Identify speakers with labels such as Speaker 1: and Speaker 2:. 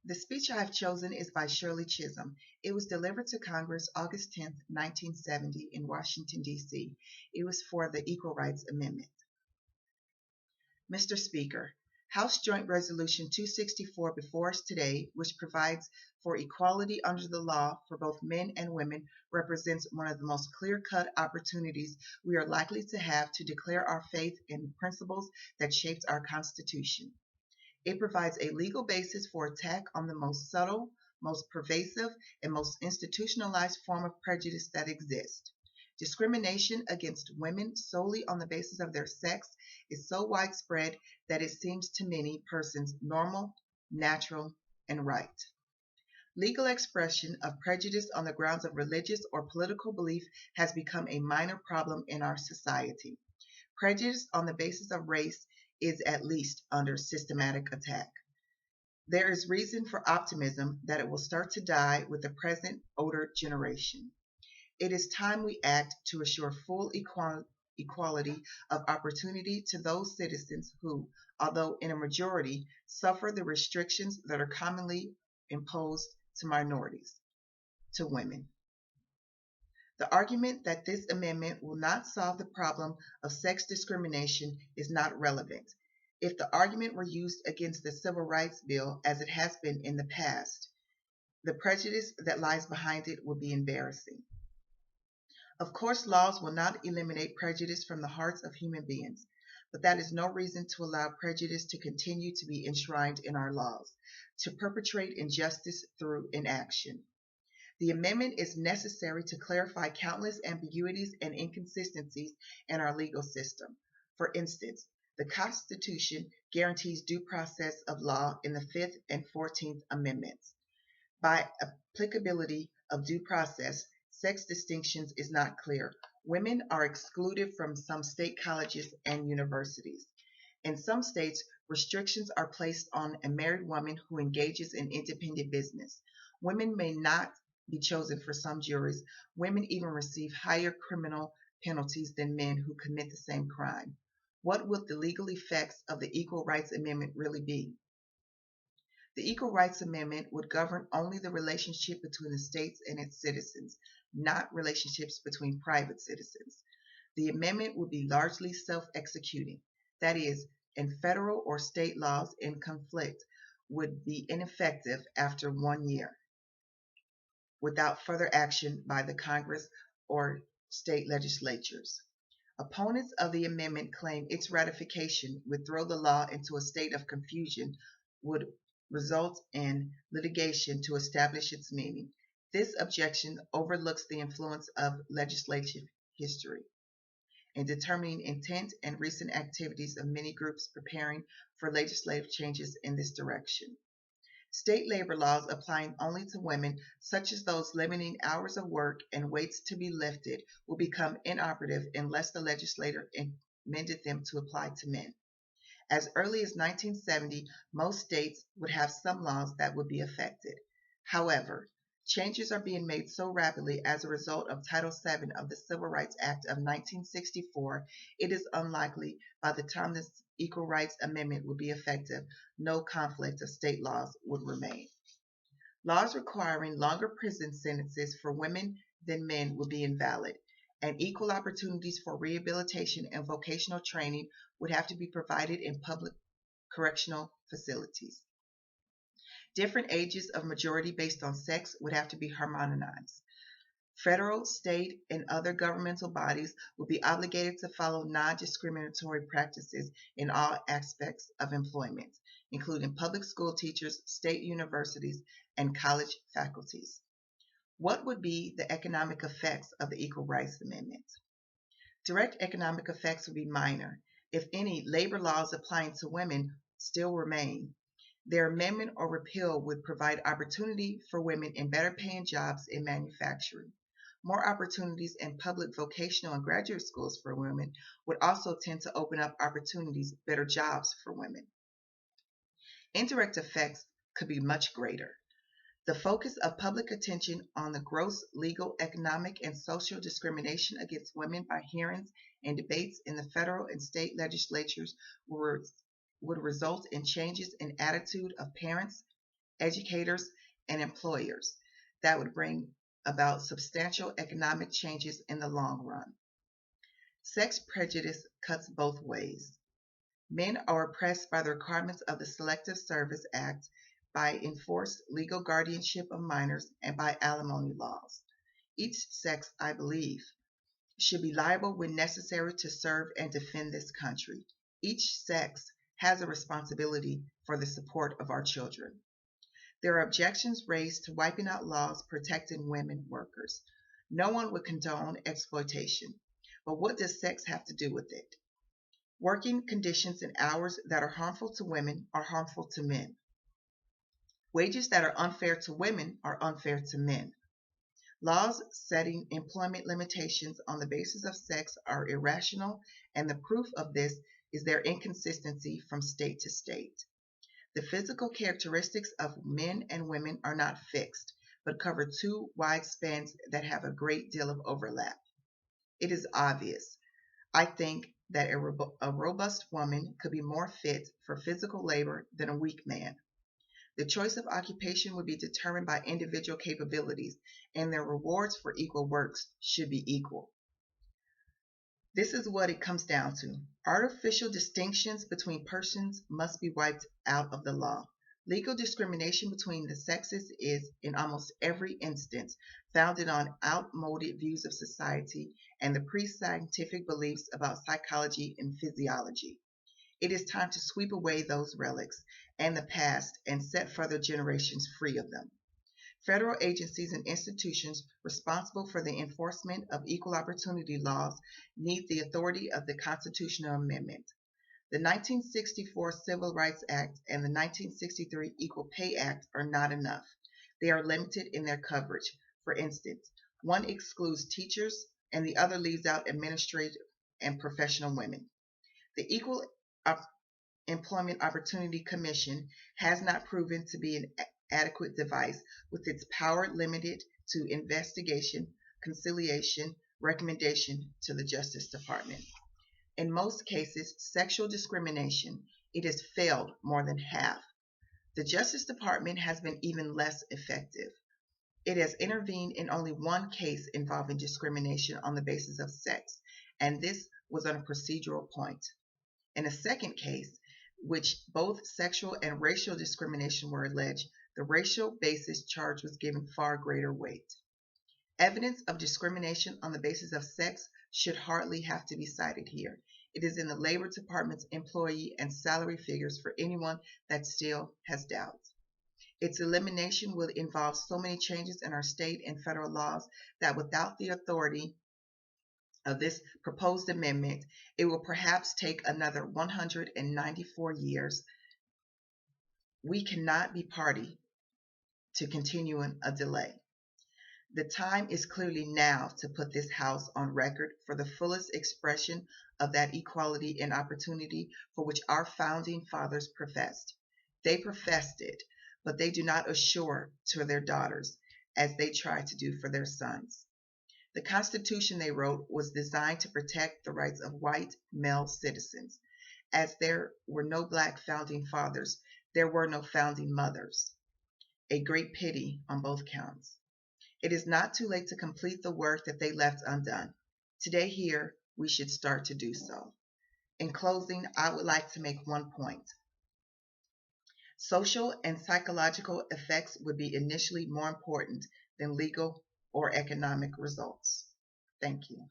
Speaker 1: The speech I have chosen is by Shirley Chisholm. It was delivered to Congress August 10, 1970 in Washington, D.C. It was for the Equal Rights Amendment. Mr. Speaker, House Joint Resolution 264 before us today, which provides for equality under the law for both men and women, represents one of the most clear-cut opportunities we are likely to have to declare our faith in the principles that shaped our Constitution. It provides a legal basis for attack on the most subtle, most pervasive, and most institutionalized form of prejudice that exists. Discrimination against women solely on the basis of their sex is so widespread that it seems to many persons normal, natural, and right. Legal expression of prejudice on the grounds of religious or political belief has become a minor problem in our society. Prejudice on the basis of race is at least under systematic attack. There is reason for optimism that it will start to die with the present older generation. It is time we act to assure full equality of opportunity to those citizens who, although in a majority, suffer the restrictions that are commonly imposed to minorities, to women. The argument that this amendment will not solve the problem of sex discrimination is not relevant. If the argument were used against the Civil Rights Bill, as it has been in the past, the prejudice that lies behind it would be embarrassing. Of course, laws will not eliminate prejudice from the hearts of human beings, but that is no reason to allow prejudice to continue to be enshrined in our laws, to perpetrate injustice through inaction. The amendment is necessary to clarify countless ambiguities and inconsistencies in our legal system. For instance, the Constitution guarantees due process of law in the Fifth and 14th Amendments. By applicability of due process, sex distinctions is not clear. Women are excluded from some state colleges and universities. In some states, restrictions are placed on a married woman who engages in independent business. Women may not be chosen for some juries. Women even receive higher criminal penalties than men who commit the same crime. What will the legal effects of the Equal Rights Amendment really be? The Equal Rights Amendment would govern only the relationship between the states and its citizens, not relationships between private citizens. The amendment would be largely self-executing. That is, and federal or state laws in conflict would be ineffective after 1 year without further action by the Congress or state legislatures. Opponents of the amendment claim its ratification would throw the law into a state of confusion, would result in litigation to establish its meaning. This objection overlooks the influence of legislative history in determining intent and recent activities of many groups preparing for legislative changes in this direction. State labor laws applying only to women, such as those limiting hours of work and weights to be lifted, will become inoperative unless the legislature amended them to apply to men. As early as 1970, most states would have some laws that would be affected. However, changes are being made so rapidly as a result of Title VII of the Civil Rights Act of 1964, it is unlikely by the time this Equal Rights Amendment would be effective, no conflict of state laws would remain. Laws requiring longer prison sentences for women than men would be invalid, and equal opportunities for rehabilitation and vocational training would have to be provided in public correctional facilities. Different ages of majority based on sex would have to be harmonized. Federal, state, and other governmental bodies will be obligated to follow non-discriminatory practices in all aspects of employment, including public school teachers, state universities, and college faculties. What would be the economic effects of the Equal Rights Amendment? Direct economic effects would be minor. If any, labor laws applying to women still remain. Their amendment or repeal would provide opportunity for women in better paying jobs in manufacturing. More opportunities in public vocational and graduate schools for women would also tend to open up opportunities, better jobs for women. Indirect effects could be much greater. The focus of public attention on the gross legal, economic, and social discrimination against women by hearings and debates in the federal and state legislatures would result in changes in attitude of parents, educators, and employers that would bring about substantial economic changes in the long run. Sex prejudice cuts both ways. Men are oppressed by the requirements of the Selective Service Act, by enforced legal guardianship of minors, and by alimony laws. Each sex, I believe, should be liable when necessary to serve and defend this country. Each sex has a responsibility for the support of our children. There are objections raised to wiping out laws protecting women workers. No one would condone exploitation, but what does sex have to do with it? Working conditions and hours that are harmful to women are harmful to men. Wages that are unfair to women are unfair to men. Laws setting employment limitations on the basis of sex are irrational, and the proof of this is their inconsistency from state to state. The physical characteristics of men and women are not fixed, but cover two wide spans that have a great deal of overlap. It is obvious, I think, that a robust woman could be more fit for physical labor than a weak man. The choice of occupation would be determined by individual capabilities, and their rewards for equal works should be equal. This is what it comes down to. Artificial distinctions between persons must be wiped out of the law. Legal discrimination between the sexes is, in almost every instance, founded on outmoded views of society and the pre-scientific beliefs about psychology and physiology. It is time to sweep away those relics and the past and set further generations free of them. Federal agencies and institutions responsible for the enforcement of equal opportunity laws need the authority of the constitutional amendment. The 1964 Civil Rights Act and the 1963 Equal Pay Act are not enough. They are limited in their coverage. For instance, one excludes teachers and the other leaves out administrative and professional women. The Equal Employment Opportunity Commission has not proven to be an adequate device, with its power limited to investigation, conciliation, recommendation to the Justice Department. In most cases, sexual discrimination, it has failed more than half. The Justice Department has been even less effective. It has intervened in only one case involving discrimination on the basis of sex, and this was on a procedural point. In a second case, which both sexual and racial discrimination were alleged, the racial basis charge was given far greater weight. Evidence of discrimination on the basis of sex should hardly have to be cited here. It is in the Labor Department's employee and salary figures for anyone that still has doubts. Its elimination will involve so many changes in our state and federal laws that without the authority of this proposed amendment, it will perhaps take another 194 years. We cannot be party to continuing a delay. The time is clearly now to put this House on record for the fullest expression of that equality and opportunity for which our founding fathers professed. They professed it, but they do not assure to their daughters as they try to do for their sons. The Constitution they wrote was designed to protect the rights of white male citizens. As there were no black founding fathers, there were no founding mothers. A great pity on both counts. It is not too late to complete the work that they left undone. Today here, we should start to do so. In closing, I would like to make one point. Social and psychological effects would be initially more important than legal or economic results. Thank you.